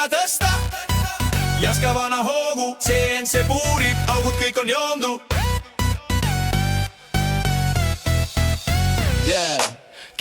kuka tõsta, jaska vana hoogu, CNC puurib, augud kõik on joondu.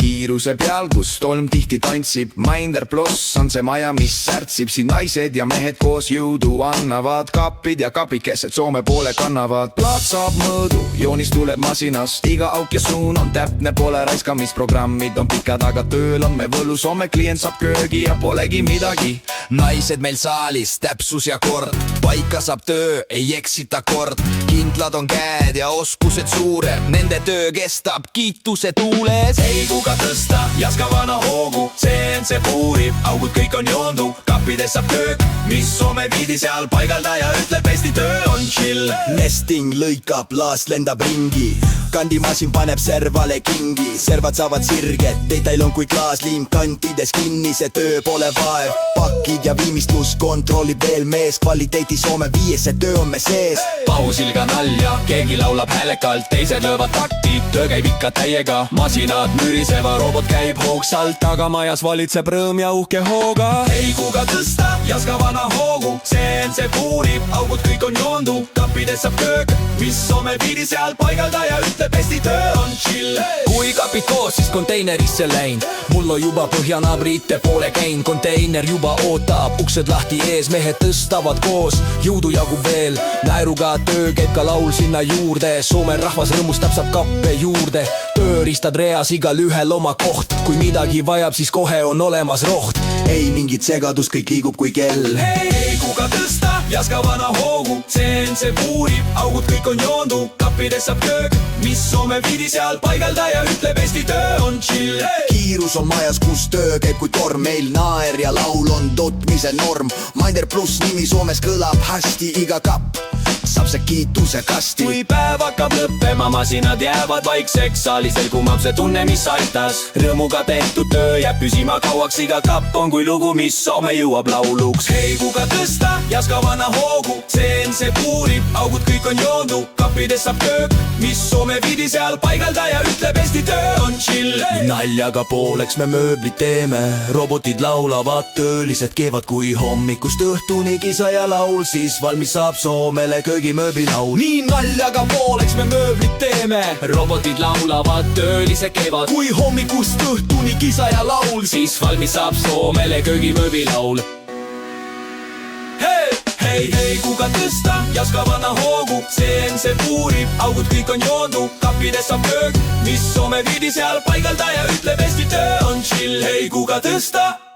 Kiiruse peal, kus tolm tihti tantsib, Minder pluss on see maja, mis särtsib. Siin naised ja mehed koos jõudu annavad, kapid ja kapikesed Soome poole kannavad. Plaat saab mõõdu, joonis tuleb masinast, iga auk ja suun on täpne, pole raiskamisprogrammid on pikad, aga tööl on me võlus, homme klient saab köögi ja polegi midagi. Naised meil saalis, täpsus ja kord, paika saab töö, ei eksita kord. Kindlad on käed ja oskused suured, nende töö kestab kiituse tuules. Ei kuka tõsta, jaska vana hoogu, CNC puurib, augud kõik on joondu. Kappides saab köök, mis Soome viidi seal paigaldaja ütleb, Eesti töö on chill. Nesting lõikab, laast lendab ringi, kandimasin paneb servale kingi. Servad saavad sirget, detail on kui klaasliim kantides kinni, see töö pole vaev. Pakid ja viimistlus kontrollib veel mees, kvaliteeti Soome viies, see töö on me sees. Pausilga nalja, keegi laulab häälekalt, teised löövad takti, töö käib ikka täiega. Masinad müriseva, robot käib hoogsalt, aga majas valitseb rõõm ja uhke hooga. Ei kuka tõsta, jaska vana hoogu, CNC puurib, augud kõik on joondu. Kappides saab köök, mis Soome viidi seal paigaldaja ütleb, Eesti töö on chill. Kui kapid koos, siis konteinerisse läinud, mul on juba põhjanaabrite poole käinud. Konteiner juba ootab, uksed lahti ees, mehed tõstavad koos, jõudu jagub veel. Naeruga töö käib ka laul sinna juurde, Soome rahvas rõõmustab, saab kappe juurde. Tööriistad reas, igal ühel oma koht, kui midagi vajab, siis kohe on olemas roht. Ei mingit segadust, kõik liigub kui kell. Ei kuka tõsta, jaska vana hoogu, CNC puurib, augud kõik on joondu. Kappides saab köök, mis Soome viidi seal paigaldaja ütleb, Eesti töö on chill. Kiirus on majas, kus töö käib kui torm, meil naer ja laul on tootmise norm. Minder pluss nimi Soomes kõlab hästi, iga kapp saab see kiituse kasti. Kui päev hakkab lõppema, masinad jäävad vaikseks, saalis selgumab see tunne, mis aitas. Rõõmuga tehtud töö jääb püsima kauaks, iga kapp on kui lugu, mis Soome jõuab lauluks. Ei kuka tõsta, jaska vana hoogu, CNC puurib, augud kõik on joondu. Kappides saab köök, mis Soome viidi seal paigaldaja ütleb, Eesti töö on chill. Naljaga pooleks me mööblit teeme, robotid laulavad, töölised keevad, kui hommikust õhtuni kisa ja laul, siis valmis saab Soomele köögimööbilaul. Nii naljaga pooleks me mööblit teeme, robotid laulavad, töölised keevad, kui hommikust õhtuni kisa ja laul, siis valmis saab Soomele köögimööbilaul. Ei kuka tõsta, jaska vana hoogu, CNC puurib, augud kõik on joondu. Kappides saab köök, mis Soome viidi seal paigaldaja ütleb, Eesti töö on chill. Ei kuka tõsta.